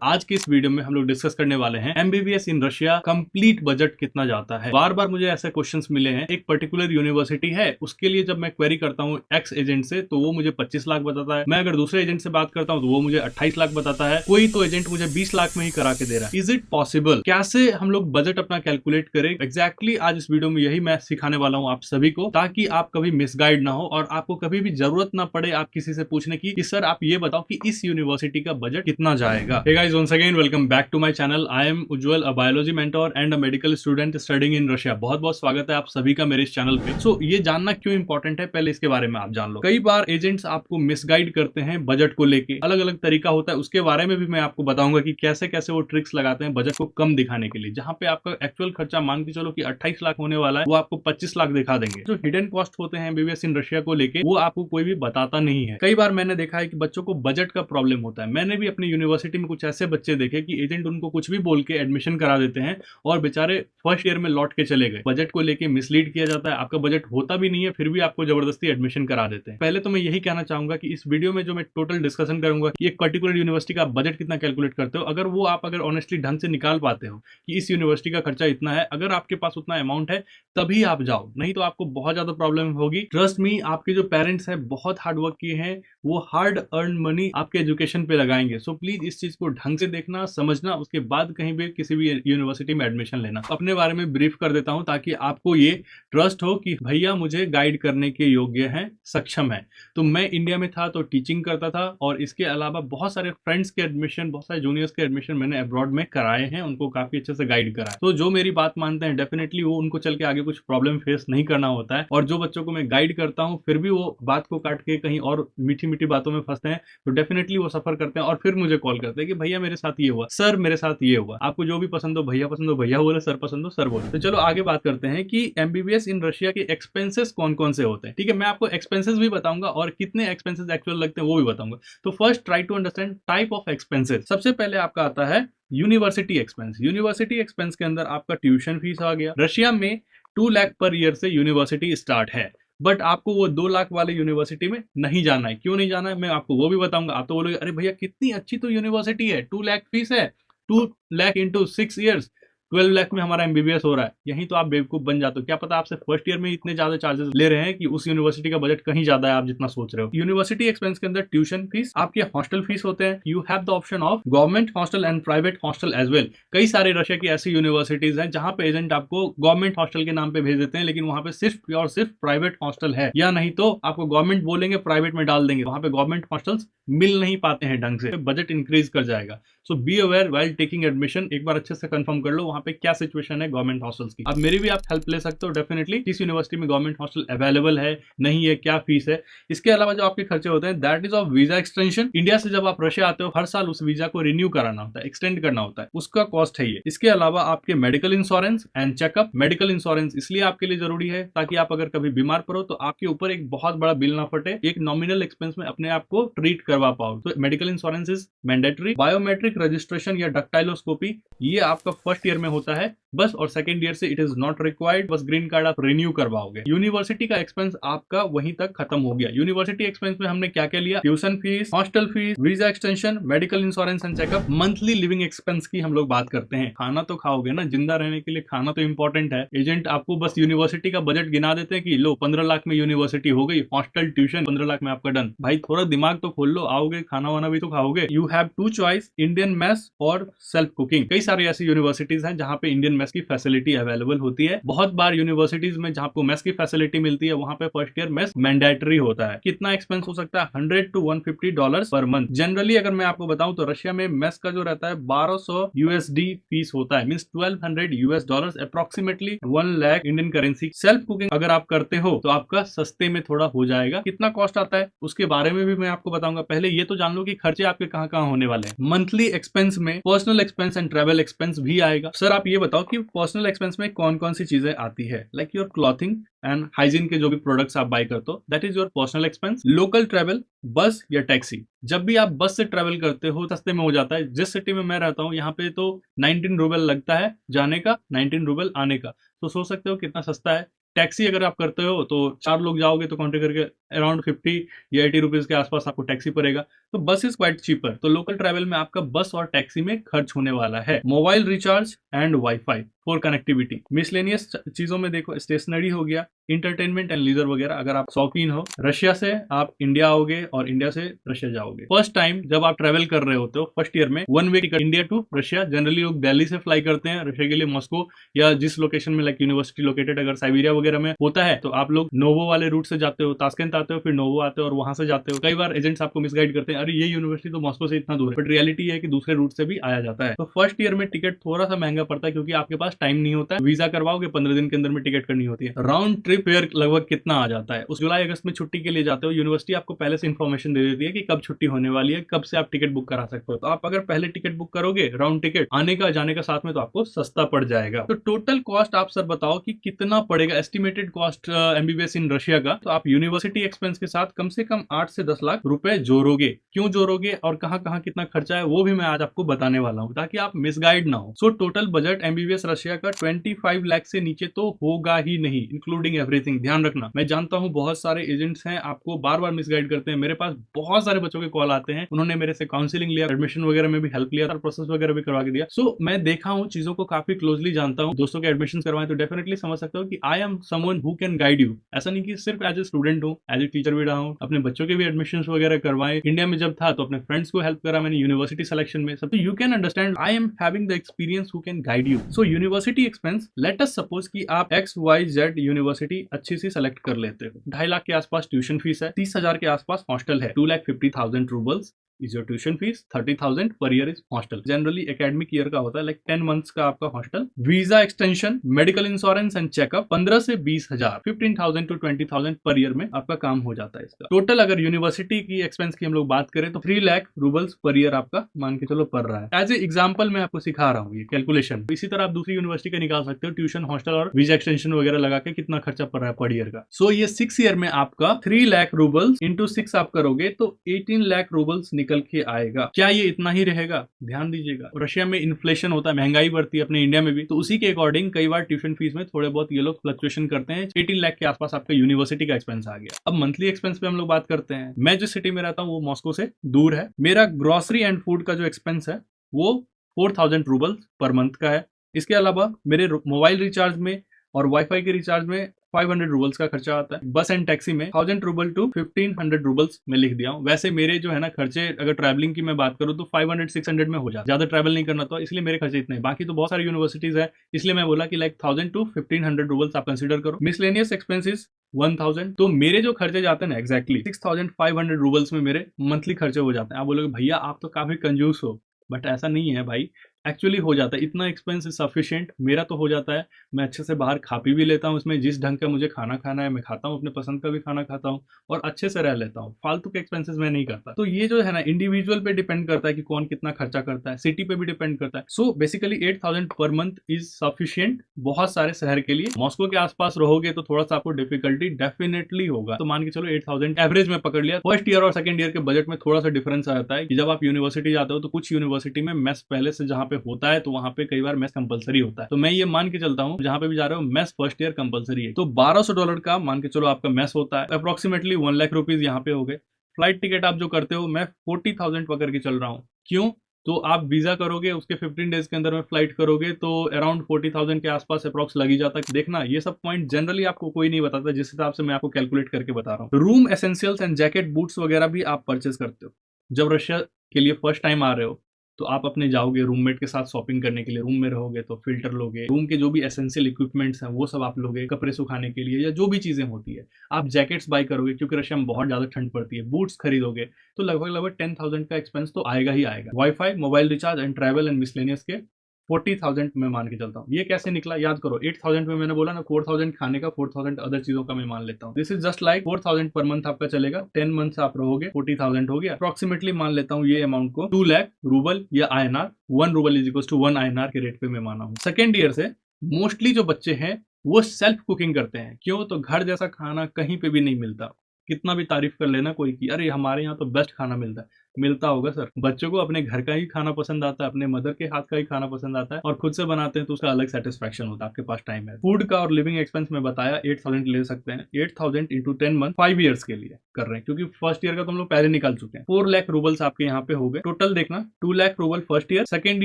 आज की इस वीडियो में हम लोग डिस्कस करने वाले हैं MBBS in Russia complete budget कितना जाता है। बार बार मुझे ऐसे क्वेश्चंस मिले हैं। एक पर्टिकुलर यूनिवर्सिटी है, उसके लिए जब मैं क्वेरी करता हूँ एक्स एजेंट से तो वो मुझे 25 लाख बताता है। मैं अगर दूसरे एजेंट से बात करता हूँ तो वो मुझे 28 लाख बताता है। कोई तो एजेंट मुझे 20 लाख में ही करा के दे रहा है। Is it possible? कैसे हम लोग बजट अपना कैलकुलेट करें? एग्जैक्टली आज इस वीडियो में यही मैं सिखाने वाला हूँ आप सभी को, ताकि आप कभी मिसगाइड ना हो और आपको कभी भी जरूरत ना पड़े आप किसी से पूछने की कि सर आप ये बताओ कि इस यूनिवर्सिटी का बजट कितना जाएगा। Hey guys, once again welcome back to my channel. I am Ujjwal, a biology mentor and a medical student studying in Russia. बहुत बहुत स्वागत है आप सभी का मेरे इस चैनल पे। ये जानना क्यों इंपॉर्टेंट है, पहले इसके बारे में आप जान लो। कई बार एजेंट्स आपको मिसगाइड करते हैं बजट को लेके, अलग अलग तरीका होता है। उसके बारे में भी मैं आपको बताऊंगा कि कैसे कैसे वो ट्रिक्स लगाते हैं बजट को कम दिखाने के लिए। जहां पे आपका एक्चुअल खर्चा मान के चलो कि 28 लाख होने वाला है, वो आपको 25 लाख दिखा देंगे। जो हिडन कॉस्ट होते हैं एमबीबीएस इन रशिया को लेके, वो आपको कोई भी बताता नहीं है। कई बार मैंने देखा है कि बच्चों को बजट का प्रॉब्लम होता है। मैंने भी अपनी यूनिवर्सिटी में कुछ ऐसे बच्चे देखे कि एजेंट उनको कुछ भी बोल के एडमिशन करा देते हैं और बेचारे फर्स्ट ईयर में लौट के चले गए। बजट को लेके मिसलीड किया जाता है, आपका बजट होता भी नहीं है, फिर भी आपको जबरदस्ती एडमिशन करा देते हैं। पहले तो मैं यही कहना चाहूंगा कि इस वीडियो में जो मैं टोटल डिस्कशन करूंगा कि एक पर्टिकुलर यूनिवर्सिटी का बजट कितना कैलकुलेट करते हो, अगर वो आप अगर ऑनेस्टली ढंग से निकाल पाते हो कि इस यूनिवर्सिटी का खर्चा इतना है, अगर आपके पास उतना अमाउंट है तभी आप जाओ, नहीं तो आपको बहुत ज्यादा प्रॉब्लम होगी। ट्रस्ट मी, आपके जो पेरेंट्स हैं बहुत हार्डवर्क किए हैं, वो हार्ड अर्न मनी आपके एजुकेशन पे लगाएंगे। सो प्लीज इस चीज को ढंग से देखना, समझना, उसके बाद कहीं भी किसी भी यूनिवर्सिटी में एडमिशन लेना। अपने बारे में ब्रीफ कर देता हूं ताकि आपको ये ट्रस्ट हो कि भैया मुझे गाइड करने के योग्य हैं, सक्षम है। तो मैं इंडिया में था तो टीचिंग करता था, और इसके अलावा बहुत सारे फ्रेंड्स के एडमिशन, बहुत सारे जूनियर्स के एडमिशन मैंने अब्रॉड में कराए हैं, उनको काफी अच्छे से गाइड करा है। तो जो मेरी बात मानते हैं डेफिनेटली वो उनको चल के आगे कुछ प्रॉब्लम फेस नहीं करना होता है। और जो बच्चों को मैं गाइड करता हूँ फिर भी वो बात को काट के कहीं और मीठी मीठी बातों में फंसते हैं, तो डेफिनेटली वो सफर करते हैं और फिर मुझे कॉल करते हैं कि भैया मेरे साथ ये हुआ, सर मेरे साथ ये हुआ। आपको जो भी पसंद हो भैया बोले, सर पसंद हो सर बोले। तो चलो आगे बात करते हैं कि एमबीबीएस इन रशिया के एक्सपेंसेस कौन कौन से होते हैं। ठीक है, मैं आपको एक्सपेंसेस भी बताऊंगा और कितने एक्सपेंसेस एक्चुअल लगते हैं वो भी बताऊंगा। तो first try to understand type of expenses. सबसे पहले आपका आता है यूनिवर्सिटी एक्सपेंस। यूनिवर्सिटी एक्सपेंस के अंदर आपका ट्यूशन फीस आ गया। रशिया में 2 लाख पर ईयर से यूनिवर्सिटी स्टार्ट है, बट आपको वो 2 लाख वाले यूनिवर्सिटी में नहीं जाना है। क्यों नहीं जाना है मैं आपको वो भी बताऊंगा। आप तो बोलोगे अरे भैया कितनी अच्छी तो यूनिवर्सिटी है, 2 लाख फीस है, 2 लाख इंटू 6 ईयर्स, 12 लाख में हमारा एमबीबीएस हो रहा है। यहीं तो आप बेवकूफ बन जाते हो। क्या पता आपसे फर्स्ट ईयर में इतने ज्यादा चार्जेस ले रहे हैं कि उस यूनिवर्सिटी का बजट कहीं ज्यादा है आप जितना सोच रहे हो। यूनिवर्सिटी एक्सपेंस के अंदर ट्यूशन फीस, आपके हॉस्टल फीस होते हैं। You have the option of government hostel and private hostel as well. कई सारे रशिया की ऐसी यूनिवर्सिटीज हैं जहां पे एजेंट आपको गवर्नमेंट हॉस्टल के नाम पे भेज देते हैं, लेकिन वहां पे सिर्फ और सिर्फ प्राइवेट हॉस्टल है, या नहीं तो आपको गवर्नमेंट बोलेंगे प्राइवेट में डाल देंगे। वहां पे गवर्नमेंट हॉस्टल्स मिल नहीं पाते हैं ढंग से, बजट इंक्रीज कर जाएगा। So be aware while taking admission. एक बार अच्छे से कंफर्म कर लो वहां पे क्या सिचुएशन है गवर्नमेंट हॉस्टल्स की। अब मेरी भी आप हेल्प ले सकते हो डेफिनेटली, किस यूनिवर्सिटी में गवर्नमेंट हॉस्टल अवेलेबल है, नहीं है, क्या फीस है। इसके अलावा जो आपके खर्चे होते हैं that is of visa extension. India से जब आप रशिया आते हो हर साल उस वीजा को रिन्यू कराना होता है, एक्सटेंड करना होता है, उसका कॉस्ट है ये। इसके अलावा आपके medical insurance and checkup. Medical insurance इसलिए आपके लिए जरूरी है ताकि आप अगर कभी बीमार पड़ो तो आपके ऊपर एक बहुत बड़ा बिल ना फटे, एक नॉमिनल एक्सपेंस में अपने आप को ट्रीट करवा पाओ। तो medical insurance is mandatory. Biometric registration या डक्टाइलोस्कोपी ये आपका फर्स्ट ईयर में होता है बस, और सेकंड ईयर से इट इज नॉट रिक्वायर्ड। बस ग्रीन कार्ड आप रिन्यू करवाओगे। यूनिवर्सिटी का एक्सपेंस आपका वहीं तक खत्म हो गया। यूनिवर्सिटी एक्सपेंस में हमने क्या क्या लिया? Tuition fees, hostel fees, visa extension, medical insurance and checkup. Monthly living expense की हम लोग बात करते हैं। खाना तो खाओगे ना, जिंदा रहने के लिए खाना तो इंपॉर्टेंट है। एजेंट आपको बस यूनिवर्सिटी का बजट गिना देते हैं कि लो 15 लाख में यूनिवर्सिटी हो गई, हॉस्टल ट्यूशन 15 लाख में आपका डन। भाई थोड़ा दिमाग तो खोल लो, आओगे खाना वाना भी तो खाओगे। You have 2 choice, Indian mess और सेल्फ कुकिंग। कई सारी ऐसी यूनिवर्सिटीज हैं जहां पे इंडियन मेस की फैसिलिटी अवेलेबल होती है। बहुत बार यूनिवर्सिटीज में जहां आपको मेस की फैसिलिटी मिलती है वहां पे फर्स्ट ईयर मेस मैंडेटरी होता है। कितना एक्सपेंस हो सकता है? $100 to $150 पर मंथ। जनरली अगर मैं आपको बताऊं तो रशिया में मेस का जो रहता है 1200 USD फीस होता है, means $1200 approximately 1 lakh Indian currency. Self cooking अगर आप करते हो तो आपका सस्ते में थोड़ा हो जाएगा। कितना कॉस्ट आता है उसके बारे में भी मैं आपको बताऊंगा। पहले ये तो जान लो कि खर्चे आपके कहां कहां होने वाले हैं। मंथली एक्सपेंस में personal expense and travel expense भी आएगा। सर आप ये बताओ कि पर्सनल एक्सपेंस में कौन कौन सी चीजें आती है? Like your clothing and hygiene के जो भी प्रोडक्ट्स आप बाय करते हो, that is your personal expense. Local travel, बस या टैक्सी। जब भी आप बस से ट्रेवल करते हो सस्ते में हो जाता है। जिस सिटी में मैं रहता हूँ यहाँ पे तो 19 रूबल लगता है जाने का, 19 रूबल आने का। तो सोच सकते हो कितना सस्ता है। टैक्सी अगर आप करते हो तो 4 लोग जाओगे तो काउंट करके अराउंड 50 या 80 रुपीज के आसपास आपको टैक्सी पड़ेगा। तो बस इज क्वाइट चीपर। तो लोकल ट्रैवल में आपका बस और टैक्सी में खर्च होने वाला है। Mobile recharge and wifi for connectivity. Miscellaneous चीजों में देखो, स्टेशनरी हो गया, इंटरटेनमेंट एंड लीजर वगैरह। अगर आप शौकीन हो, रशिया से आप इंडिया आओगे और इंडिया से रशिया जाओगे। फर्स्ट टाइम जब आप ट्रेवल कर रहे होते हो फर्स्ट ईयर में, one way ticket India to Russia. Generally लोग दिल्ली से फ्लाई करते हैं रशिया के लिए, मॉस्को या जिस लोकेशन में लाइक यूनिवर्सिटी लोकेटेड अगर साइबेरिया वगैरह में होता है तो आप लोग नोवो वाले रूट से जाते हो, तास्केंत आते हो, फिर नोवो आते हो और वहां से जाते हो। कई बार एजेंट्स आपको मिसगाइड करते हैं, अरे ये यूनिवर्सिटी तो मॉस्को से इतना दूर है, बट रियलिटी है कि दूसरे रूट से भी आया जाता है। तो फर्स्ट ईयर में टिकट थोड़ा सा महंगा पड़ता है क्योंकि आपके पास टाइम नहीं होता है। वीजा करवाओगे 15 दिन के अंदर में टिकट करनी होती है। राउंड ट्रिप फेयर लगभग कितना आ जाता है? उस जुलाई अगस्त में छुट्टी के लिए जाते हो, यूनिवर्सिटी आपको पहले से इन्फॉर्मेशन दे देती है कि कब छुट्टी होने वाली है, कब से आप टिकट बुक करा सकते हो। तो आप अगर पहले टिकट बुक करोगे राउंड टिकट आने का जाने का साथ में, तो आपको सस्ता पड़ जाएगा। तो टोटल कॉस्ट आप सर बताओ कि कितना पड़ेगा estimated cost MBBS in Russia का? तो आप यूनिवर्सिटी एक्सपेंस के साथ कम से कम 8 से 10 लाख रुपए जोड़ोगे। क्यों जोड़ोगे और कहां कहां कितना खर्चा है वो भी मैं आज आपको बताने वाला हूं, ताकि आप मिसगाइड ना हो। So total budget MBBS Russia का 25 लाख से नीचे तो होगा ही नहीं, इंक्लूडिंग एवरीथिंग। ध्यान रखना, मैं जानता हूं बहुत सारे एजेंट्स हैं आपको बार बार मिसगाइड करते हैं। मेरे पास बहुत सारे बच्चों के कॉल आते हैं, उन्होंने मेरे से काउंसलिंग लिया, एडमिशन वगैरह में भी हेल्प लिया, प्रोसेस वगैरह भी करवा के दिया। सो मैं देखा हूं चीजों को, काफी क्लोजली जानता हूं। दोस्तों के एडमिशन करवाएं तो डेफिनेटली समझ सकता हूं कि I am someone who can guide you. ऐसा नहीं कि सिर्फ एज ए स्टूडेंट हूं, एज ए टीचर भी रहा हूं, अपने बच्चों के भी एडमिशन वगैरह करवाए। इंडिया में जब था तो अपने फ्रेंड्स को हेल्प करा मैंने यूनिवर्सिटी सिलेक्शन में सब। You can understand I am having the experience who can guide you. So university expense, let us suppose कि आप XYZ यूनिवर्सिटी अच्छी सी सेलेक्ट कर लेते हो। 2.5 लाख के आसपास ट्यूशन फीस है, 30,000 के आसपास हॉस्टल है, 2,50,000 roubles is your tuition fees, 30,000 per year is hostel. Generally academic year का होता है, like 10 months का आपका hostel, visa extension, medical insurance and checkup 15 से 20,000, 15,000 to 20,000 per year में आपका काम हो जाता है इसका। टोटल अगर यूनिवर्सिटी की एक्सपेंस की हम लोग बात करें तो 3 लाख रूबल्स पर ईयर आपका मान के चलो पड़ रहा है। एज ए एग्जाम्पल मैं आपको सिखा रहा हूँ ये कैलकुलेशन। इसी तरह आप दूसरी यूनिवर्सिटी का निकाल सकते हो, ट्यूशन, हॉस्टल और वीजा एक्सटेंशन वगैरह लगा के कितना खर्चा पड़ रहा है पर ईयर का। सो ये 6 ईयर में आपका 3 लाख रूबल्स इंटू 6 आप करोगे तो 18 लाख रूबल्स निकल के आएगा। क्या ये इतना ही रहेगा? ध्यान दीजिएगा, रशिया में इन्फ्लेशन होता है, महंगाई बढ़ती है, अपने इंडिया में भी, तो उसी के अकॉर्डिंग कई बार ट्यूशन फीस में थोड़े बहुत ये लोग फ्लक्चुएशन करते हैं। 18 लाख के आसपास आपका यूनिवर्सिटी का एक्सपेंस आ गया। अब मंथली एक्सपेंस पे हम लोग बात करते हैं। मैं जिस सिटी में रहता हूँ वो मॉस्को से दूर है। मेरा ग्रोसरी एंड फूड का जो एक्सपेंस है वो 4,000 रूबल्स पर मंथ का है। इसके अलावा मेरे मोबाइल रिचार्ज में और वाईफाई के रिचार्ज में 500 रूबल्स का खर्चा आता है। बस एंड टैक्सी में 1000 रूबल टू 1500 रूबल्स में लिख दिया हूँ। वैसे मेरे जो है ना खर्चे, अगर ट्रैवलिंग की मैं बात करूँ तो 500-600 में हो जाता, ज्यादा ट्रैवल नहीं करना, तो इसलिए मेरे खर्चे इतने हैं। बाकी तो बहुत सारी यूनिवर्सिटीज है, इसलिए मैं बोला कि लाइक 1000 to 1500 रूबल्स आप कंसिडर करो। Miscellaneous expenses 1000। तो मेरे जो खर्चे जाते हैं ना एग्जैक्टली 6500 रूबल्स में मेरे मंथली खर्चे हो जाते हैं। आप बोलोगे भैया आप तो काफी कंजूस हो, बट ऐसा नहीं है भाई, एक्चुअली हो जाता है। इतना एक्सपेंस इज सफिशिएंट, मेरा तो हो जाता है। मैं अच्छे से बाहर खा पी भी लेता हूँ, उसमें जिस ढंग का मुझे खाना खाना है मैं खाता हूँ, अपने पसंद का भी खाना खाता हूँ और अच्छे से रह लेता हूँ। फालतू के एक्सपेंसेस मैं नहीं करता। तो ये जो है ना इंडिविजुअल पे डिपेंड करता है कि कौन कितना खर्चा करता है, सिटी पे भी डिपेंड करता है। So basically 8,000 per month is sufficient बहुत सारे शहर के लिए। मॉस्को के आसपास रहोगे तो थोड़ा सा आपको डिफिकल्टी डेफिनेटली होगा, तो मान के चलो 8,000 एवरेज में पकड़ लिया। फर्स्ट ईयर और सेकंड ईयर के बजट में थोड़ा सा डिफरेंस आ जाता है कि जब आप यूनिवर्सिटी जाते हो तो कुछ यूनिवर्सिटी में मेस पहले से जहाँ पे होता है, तो वहाँ पे कई बार मेस कंपलसरी होता है। तो मैं ये मान के चलता हूँ जहाँ पे भी जा रहे हो मेस फर्स्ट ईयर कंपलसरी है, तो $1200 का मान के चलो आपका मेस होता है। अप्रोक्सीमेटली 1 लाख रुपीज यहाँ पे हो गए। फ्लाइट टिकट आप जो करते हो मैं 40,000 पकड़ के चल रहा हूँ। क्यों? तो आप वीजा करोगे उसके 15 डेज के अंदर में फ्लाइट करोगे तो अराउंड 40,000 के आसपास अप्रॉक्स लग ही जाता है। देखना ये सब पॉइंट जनरली आपको कोई नहीं बताता, जिस हिसाब से मैं आपको कैलकुलेट करके बता रहा हूँ। Room essentials and jacket boots वगैरह भी आप परचेस करते हो। जब रशिया के लिए फर्स्ट टाइम आ रहे हो तो आप अपने जाओगे रूममेट के साथ शॉपिंग करने के लिए, रूम में रहोगे तो फिल्टर लोगे, रूम के जो भी एसेंशियल इक्विपमेंट्स हैं वो सब आप लोगे, कपड़े सुखाने के लिए या जो भी चीजें होती है। आप जैकेट्स बाय करोगे क्योंकि रशिया में बहुत ज्यादा ठंड पड़ती है। बूट्स खरीदोगे तो लगभग 10,000 का एक्सपेंस तो आएगा ही आएगा। Wifi, mobile recharge and travel and miscellaneous के 40,000 में मान के चलता हूँ। ये कैसे निकला याद करो, 8,000 में मैंने बोला ना, 4,000 खाने का, 4,000 अदर चीजों का मैं मान लेता हूँ। This is just like 4,000 per month आपका चलेगा, 10 मंथ्स आप रहोगे, 40,000 हो गया। अप्रोक्सीमेटली मान लेता हूँ ये अमाउंट को 2 लाख रूबल या INR, 1 rouble is equal to 1 INR के रेट पे मैं माना हूँ। सेकेंड ईयर से मोस्टली जो बच्चे हैं वो सेल्फ कुकिंग करते हैं। क्यों? तो घर जैसा खाना कहीं पे भी नहीं मिलता। कितना भी तारीफ कर लेना कोई की, अरे हमारे यहाँ तो बेस्ट खाना मिलता है, मिलता होगा सर। बच्चों को अपने घर का ही खाना पसंद आता है, अपने मदर के हाथ का ही खाना पसंद आता है, और खुद से बनाते हैं तो उसका अलग सेटिस्फेक्शन होता है। आपके पास टाइम है। फूड का और लिविंग एक्सपेंस में बताया 8,000 ले सकते हैं। 8,000 इंटू 10 मंथ 5 ईयर्स के लिए कर रहे हैं, क्योंकि फर्स्ट ईयर का तो हम लोग पहले निकाल चुके हैं। 4 लाख रूबल्स आपके यहाँ पे हो गए टोटल। देखना 2 lakh rouble first year, second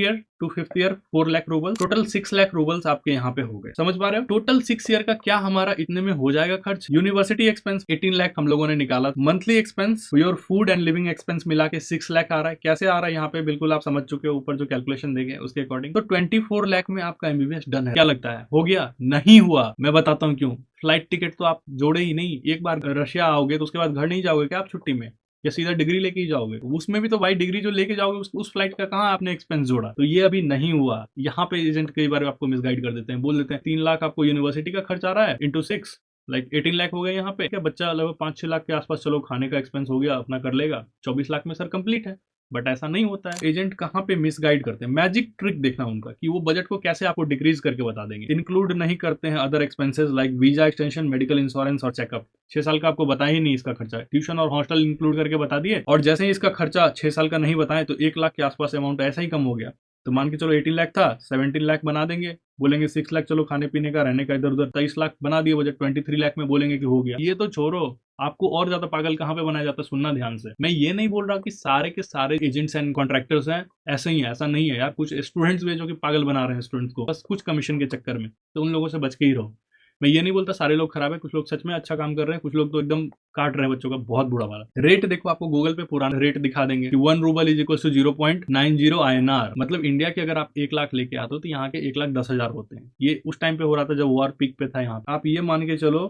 year to fifth year 4 lakh rouble, total 6 lakh roubles आपके यहाँ पे हो गए। समझ पा रहे हो? टोटल 6 ईयर का क्या हमारा इतने में हो जाएगा खर्च। यूनिवर्सिटी एक्सपेंस 18 लाख हम लोगों ने निकाला। Monthly expense your food and living expense मिला के 6 लाख आ रहा है। कैसे आ रहा है यहाँ पे बिल्कुल आप समझ चुके हो, ऊपर जो कैलकुलेशन देंगे उसके अकॉर्डिंग। तो 24 लाख में आपका एमबीबीएस डन है। क्या लगता है हो गया? नहीं हुआ। मैं बताता हूँ क्यों। फ्लाइट टिकट तो आप जोड़े ही नहीं। एक बार रशिया आओगे तो उसके बाद घर नहीं जाओगे क्या आप छुट्टी में, या सीधा डिग्री लेके ही जाओगे? उसमें भी तो भाई डिग्री जो लेके जाओगे उस फ्लाइट का कहाँ आपने एक्सपेंस जोड़ा? तो ये अभी नहीं हुआ। यहाँ पे एजेंट कई बार आपको मिसगाइड कर देते हैं, बोल देते हैं 3 लाख आपको यूनिवर्सिटी का खर्च आ रहा है इंटू 6 लाइक 18 लाख हो गए यहाँ पे। क्या बच्चा लगभग 5-6 लाख के आसपास चलो खाने का एक्सपेंस हो गया, अपना कर लेगा, 24 लाख में सर कंप्लीट है। बट ऐसा नहीं होता है। एजेंट कहाँ पे मिसगाइड करते हैं। मैजिक ट्रिक देखना उनका कि वो बजट को कैसे आपको डिक्रीज करके बता देंगे। इंक्लूड नहीं करते हैं other expenses like visa extension, medical insurance और चेकअप। 6 साल का आपको बताया ही नहीं इसका खर्चा। ट्यूशन और हॉस्टल इंक्लूड करके बता दिए, और जैसे ही इसका खर्चा 6 साल का नहीं बताएं तो 1 लाख के आसपास अमाउंट ऐसा ही कम हो गया। तो मान के चलो 18 लाख था, 17 लाख बना देंगे, बोलेंगे 6 लाख चलो खाने पीने का रहने का इधर उधर, 23 लाख बना दिए बजट, 23 लाख में बोलेंगे कि हो गया। ये तो छोड़ो, आपको और ज्यादा पागल कहाँ पे बनाया जाता है, सुनना ध्यान से। मैं ये नहीं बोल रहा कि सारे के सारे एजेंट्स एंड कॉन्ट्रैक्टर्स हैं ऐसे ही है, ऐसा नहीं है यार। कुछ स्टूडेंट्स भी जो कि पागल बना रहे हैं स्टूडेंट्स को बस कुछ कमीशन के चक्कर में, तो उन लोगों से बच के ही रहो। मैं ये नहीं बोलता सारे लोग खराब है, कुछ लोग सच में अच्छा काम कर रहे हैं, कुछ लोग तो एकदम काट रहे हैं बच्चों का बहुत बुरा वाला। रेट देखो, आपको गूगल पे पुराना रेट दिखा देंगे कि 1 rouble is equal to 0.90 INR। मतलब इंडिया के अगर आप 1 लाख लेके आते हो तो यहाँ के 1,10,000 होते हैं। ये उस टाइम पे हो रहा था जब वॉर पीक पे था यहाँ पे। आप ये मान के चलो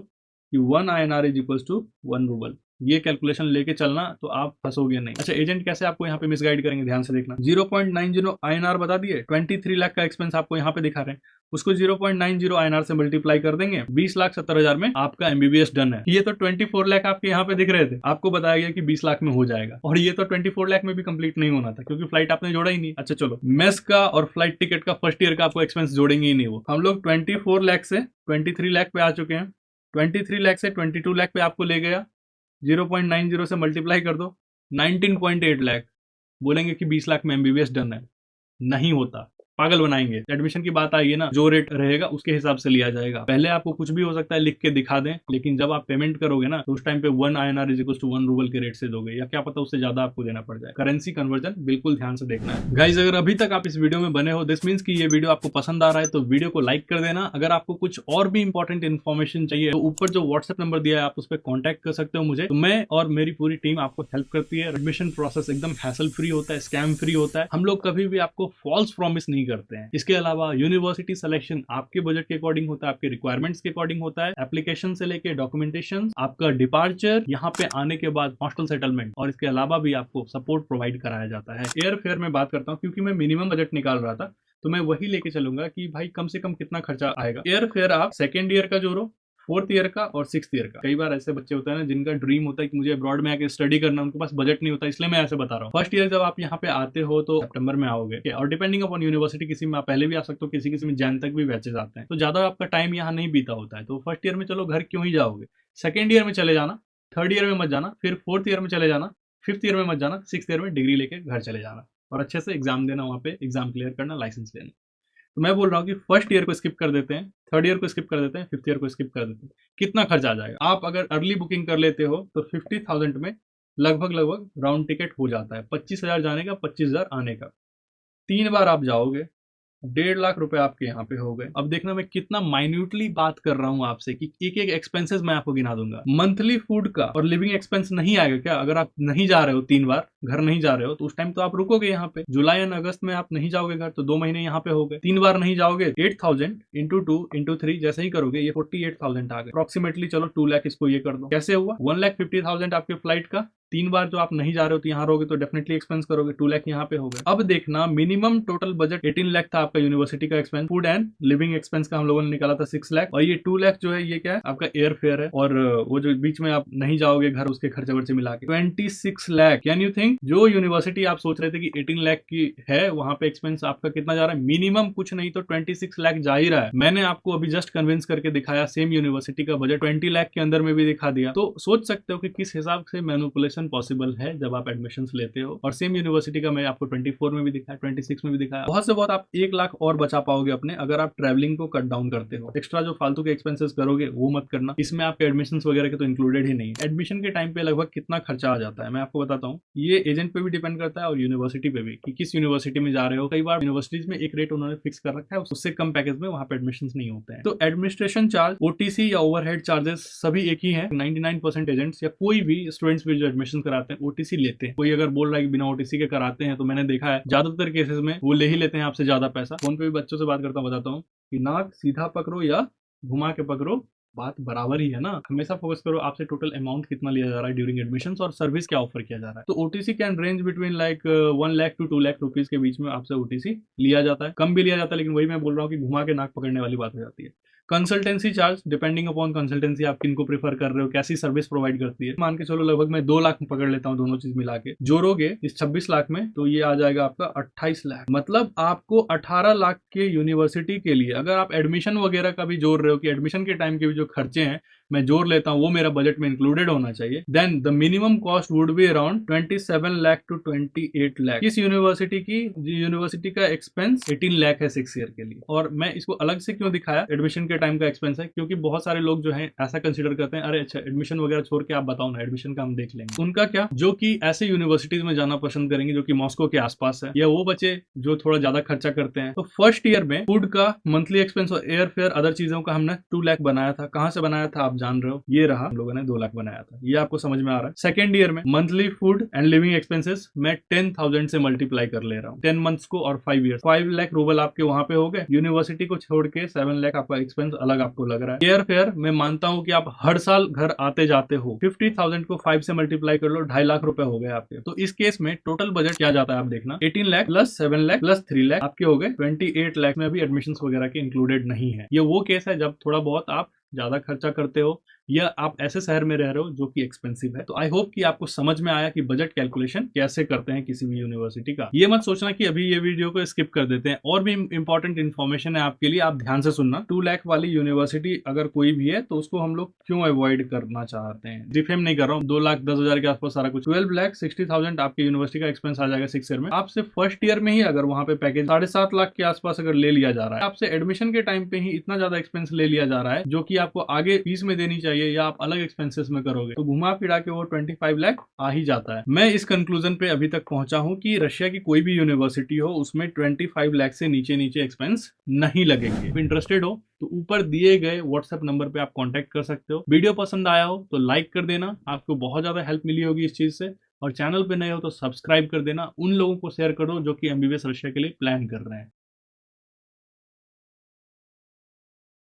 कि 1 INR is equal to 1 rouble. ये कैलकुलेशन लेके चलना तो आप फंसोगे नहीं। अच्छा, एजेंट कैसे आपको यहाँ पे मिसगाइड करेंगे, ध्यान से देखना। 0.90 INR बता दिए, 23 लाख का एक्सपेंस आपको यहाँ पे दिखा रहे हैं, उसको 0.90 INR से मल्टीप्लाई कर देंगे, 20,70,000 में आपका एमबीबीएस डन है। ये तो 24 लाख आपके यहाँ पे दिख रहे थे, आपको बताया गया कि 20 लाख में हो जाएगा, और ये तो 24 लाख में भी कंप्लीट नहीं होना था क्योंकि फ्लाइट आपने जोड़ा ही नहीं। अच्छा चलो, मेस का और फ्लाइट टिकट का फर्स्ट ईयर का आपको एक्सपेंस जोड़ेंगे ही नहीं वो। हम लोग 24 लाख से 23 लाख पे आ चुके हैं। 23 लाख से 22 लाख पे आपको ले गया, 0.90 से मल्टीप्लाई कर दो, 19.8 लाख। बोलेंगे कि 20 लाख में एमबीबीएस डन है। नहीं होता, पागल बनाएंगे। एडमिशन की बात आई है ना, जो रेट रहेगा उसके हिसाब से लिया जाएगा। पहले आपको कुछ भी हो सकता है लिख के दिखा दें, लेकिन जब आप पेमेंट करोगे ना तो उस टाइम पे 1 INR is equal to 1 rouble के रेट से दोगे, या क्या पता उससे ज्यादा आपको देना पड़ जाए। करेंसी कन्वर्जन बिल्कुल ध्यान से देखना है। गाइज, अगर अभी तक आप इस वीडियो में बने हो, दिस मीन्स कि ये वीडियो आपको पसंद आ रहा है, तो वीडियो को लाइक कर देना। अगर आपको कुछ और भी इंपॉर्टेंट इन्फॉर्मेशन चाहिए तो ऊपर जो व्हाट्सएप नंबर दिया है आप उस पर कॉन्टैक्ट कर सकते हो मुझे। तो मैं और मेरी पूरी टीम आपको हेल्प करती है। एडमिशन प्रोसेस एकदम हैसल फ्री होता है, स्कैम फ्री होता है। हम लोग कभी भी आपको फॉल्स प्रॉमिस नहीं करते हैं। इसके अलावा यूनिवर्सिटी सिलेक्शन आपके बजट के अकॉर्डिंग होता है, आपके रिक्वायरमेंट्स के अकॉर्डिंग होता है। एप्लीकेशन से लेके डॉक्यूमेंटेशन, आपका डिपार्चर, यहाँ पे आने के बाद हॉस्टल सेटलमेंट, और इसके अलावा भी आपको सपोर्ट प्रोवाइड कराया जाता है। एयर फेयर में बात करता हूँ क्योंकि मैं मिनिमम बजट निकाल रहा था, तो मैं वही लेके चलूंगा कि भाई कम से कम कितना खर्चा आएगा। एयर फेयर आप सेकेंड ईयर का जोड़ो, 4th ईयर का और 6th ईयर का। कई बार ऐसे बच्चे होते हैं ना जिनका ड्रीम होता है कि मुझे अब्रॉड में आके स्टडी करना, उनके पास बजट नहीं होता, इसलिए मैं ऐसे बता रहा हूँ। फर्स्ट ईयर जब आप यहाँ पे आते हो तो सितंबर में आओगे, और डिपेंडिंग अपॉन यूनिवर्सिटी, किसी में आप पहले भी आ सकते हो, किसी में जैन तक भी बैचेज आते हैं, तो ज्यादा आपका टाइम यहाँ नहीं बीता होता है। तो फर्स्ट ईयर में चलो घर क्यों ही जाओगे, सेकेंड ईयर में चले जाना, थर्ड ईयर में मत जाना, फिर 4th ईयर में चले जाना, 5th ईयर में मत जाना, 6th ईयर में डिग्री लेके घर चले जाना, और अच्छे से एग्जाम देना, वहाँ पे एग्जाम क्लियर करना, लाइसेंस लेना। तो मैं बोल रहा हूँ कि फर्स्ट ईयर को स्किप कर देते हैं, थर्ड ईयर को स्किप कर देते हैं, 5th ईयर को स्किप कर देते हैं। कितना खर्चा आ जाएगा? आप अगर अर्ली बुकिंग कर लेते हो तो 50,000 में लगभग राउंड टिकट हो जाता है। 25,000 जाने का, 25,000 आने का। 3 बार आप जाओगे, 1.5 लाख रुपए आपके यहाँ पे हो गए। अब देखना मैं कितना माइन्यूटली बात कर रहा हूँ आपसे कि एक एक एक्सपेंसेस मैं आपको गिना दूंगा। मंथली फूड का और लिविंग एक्सपेंस नहीं आएगा क्या? अगर आप नहीं जा रहे हो 3 बार घर नहीं जा रहे हो तो उस टाइम तो आप रुकोगे यहाँ पे। जुलाई एंड अगस्त में आप नहीं जाओगे घर, तो 2 महीने यहाँ पे हो गए। 3 बार नहीं जाओगे, 8,000 इंटू 2 इंटू 3 जैसे ही करोगे ये 48,000 आ गए अप्रोक्सीमेटली। चलो 2 लाख इसको ये कर दो। कैसे हुआ? 1,50,000 आपके फ्लाइट का। 3 बार जो आप नहीं जा रहे हो तो यहाँ रहोगे तो डेफिनेटली एक्सपेंस करोगे, 2 लाख यहाँ पे हो गए। अब देखना मिनिमम टोटल बजट 18 लाख था आपका यूनिवर्सिटी का expense. Food and living expense का हम लोगों ने निकाला था 6 लाख, और ये 2 लाख जो है ये क्या है? आपका एयर फेयर है, और वो जो बीच में आप नहीं जाओगे घर उसके खर्चे वर्चे मिला के 26 लाख। Can you think? जो यूनिवर्सिटी आप सोच रहे थे कि 18 लाख की है, वहां पे एक्सपेंस आपका कितना जा रहा है? मिनिमम कुछ नहीं तो 26 लाख जा ही रहा है। मैंने आपको अभी जस्ट कन्विंस करके दिखाया, सेम यूनिवर्सिटी का बजट 20 लाख के अंदर में भी दिखा दिया। तो सोच सकते हो कि किस हिसाब से मैनिपुलेशन कैलकुलेशन पॉसिबल है जब आप एडमिशन लेते हो। और सेम यूनिवर्सिटी का मैं आपको 24 में भी दिखाया, 26 में भी दिखाया। बहुत से बहुत आप 1 लाख और बचा पाओगे अपने, अगर आप ट्रैवलिंग को कट डाउन करते हो। एक्स्ट्रा जो फालतू के एक्सपेंसेस करोगे वो मत करना, इसमें आपके एडमिशन वगैरह के तो इंक्लूडेड ही नहीं है। एडमिशन के टाइम पे लगभग कितना खर्चा आ जाता है मैं आपको बताता हूँ। ये एजेंट पे भी डिपेंड करता है और यूनिवर्सिटी पे भी, कि किस यूनिवर्सिटी में जा रहे हो। कई बार यूनिवर्सिटीज में एक रेट उन्होंने फिक्स कर रखा है, उससे कम पैकेज में वहां पे एडमिशन नहीं होते हैं। तो एडमिनिस्ट्रेशन चार्ज, ओटीसी या ओवरहेड चार्जेस सभी एक ही है। 99% एजेंट्स या कोई भी स्टूडेंट्स भी जो एडमिशन कराते हैं ओटीसी लेते हैं। कोई अगर बोल रहा है कि बिना ओटीसी के कराते हैं, तो मैंने देखा है ज्यादातर केसेस में वो ले ही लेते हैं आपसे ज्यादा पैसा। फोन पे भी बच्चों से बात करता हूँ, बताता हूँ कि नाक सीधा पकड़ो या घुमा के पकड़ो, बात बराबर ही है ना। हमेशा फोकस करो आपसे टोटल अमाउंट कितना लिया जा रहा है ड्यूरिंग एडमिशंस और सर्विस क्या ऑफर किया जा रहा है। तो OTC can range between like 1 lakh to 2 lakh rupees के बीच में आपसे ओटीसी लिया जाता है। कम भी लिया जाता है, लेकिन वही मैं बोल रहा हूँ कि घुमा के नाक पकड़ने वाली बात हो जाती है। Consultancy charge, depending upon consultancy आप किनको प्रेफर कर रहे हो, कैसी सर्विस प्रोवाइड करती है। मान के चलो लगभग मैं 2 लाख पकड़ लेता हूँ, दोनों चीज मिला के जोड़ोगे इस 26 लाख में, तो ये आ जाएगा आपका 28 लाख। मतलब आपको 18 लाख के यूनिवर्सिटी के लिए, अगर आप एडमिशन वगैरह का भी जोड़ रहे हो कि एडमिशन के टाइम के भी जो खर्चे हैं मैं जोड़ लेता हूँ वो मेरा बजट में इंक्लूडेड होना चाहिए, then the minimum cost would be around 27 lakh to 28 lakh. इस यूनिवर्सिटी की, यूनिवर्सिटी का एक्सपेंस 18 लाख है 6 ईयर के लिए। और मैं इसको अलग से क्यों दिखाया एडमिशन के टाइम का एक्सपेंस है, क्योंकि बहुत सारे लोग जो है ऐसा कंसिडर करते हैं, अरे अच्छा एडमिशन वगैरह छोड़ के आप बताओ ना, एडमिशन का हम देख लेंगे। उनका क्या, जो कि ऐसे यूनिवर्सिटीज में जाना पसंद करेंगे जो कि मॉस्को के आसपास है, या वो बच्चे जो थोड़ा ज्यादा खर्चा करते हैं। तो फर्स्ट ईयर में फूड का मंथली एक्सपेंस और एयर फेयर अदर चीजों का हमने 2 लाख बनाया था। कहां से बनाया था आप जान रहे हो, ये रहा, हम लोगों ने 2 लाख बनाया था। ये आपको समझ में आ रहा है। सेकेंड ईयर में monthly food and living expenses मैं 10,000 से मल्टीप्लाई कर ले रहा हूँ 10 मंथ्स को और 5 ईयर्स। 5 लाख रूबल आपके वहां पे हो गए। यूनिवर्सिटी को छोड़ के 7 लाख आपका एक्सपेंस अलग आपको लग रहा है। एयर फेयर मैं मानता हूँ कि आप हर साल घर आते जाते हो, 50,000 को 5 से मल्टीप्लाई कर लो, 2.5 लाख रुपए हो गए आपके। तो इस केस में टोटल बजट क्या जाता है आप देखना, 18 लाख प्लस 7 लाख प्लस 3 लाख आपके हो गए 28 लाख में अभी एडमिशन वगैरह के इंक्लूडेड नहीं है। ये वो केस है जब थोड़ा बहुत आप ज्यादा खर्चा करते हो या आप ऐसे शहर में रह रहे हो जो कि एक्सपेंसिव है। तो आई होप कि आपको समझ में आया कि बजट कैलकुलेशन कैसे करते हैं किसी भी यूनिवर्सिटी का। ये मत सोचना कि अभी ये वीडियो को स्किप कर देते हैं, और भी इंपॉर्टेंट इन्फॉर्मेशन है आपके लिए, आप ध्यान से सुनना। 2 लाख वाली यूनिवर्सिटी अगर कोई भी है तो उसको हम लोग क्यों अवॉइड करना चाहते हैं, डिफेम नहीं कर रहा हूँ। 2,10,000 के आसपास सारा कुछ, 12,60,000 आपके यूनिवर्सिटी का एक्सपेंस आ जाएगा 6 ईयर में। आपसे फर्स्ट ईयर में ही अगर वहां पे पैकेज 7.5 लाख के आसपास अगर ले लिया जा रहा है, आपसे एडमिशन के टाइम पे ही इतना ज्यादा एक्सपेंस ले लिया जा रहा है जो कि आपको आगे फीस में देनी चाहिए या आप अलग एक्सपेंसेस में करोगे, तो घुमा फिरा के वो 25 लाख आ ही जाता है। मैं इस कंक्लूजन पे अभी तक पहुंचा हूं कि रशिया की कोई भी यूनिवर्सिटी हो उसमें 25 लाख से नीचे नीचे एक्सपेंस नहीं लगेंगे। इंटरेस्टेड हो तो ऊपर दिए गए व्हाट्सएप नंबर पे आप कांटेक्ट कर सकते हो। वीडियो पसंद आया हो तो लाइक कर देना, आपको बहुत ज्यादा हेल्प मिली होगी इस चीज से। और चैनल पे नए हो तो सब्सक्राइब कर देना, उन लोगों को शेयर करो जो कि एमबीबीएस रशिया के लिए प्लान कर रहे हैं।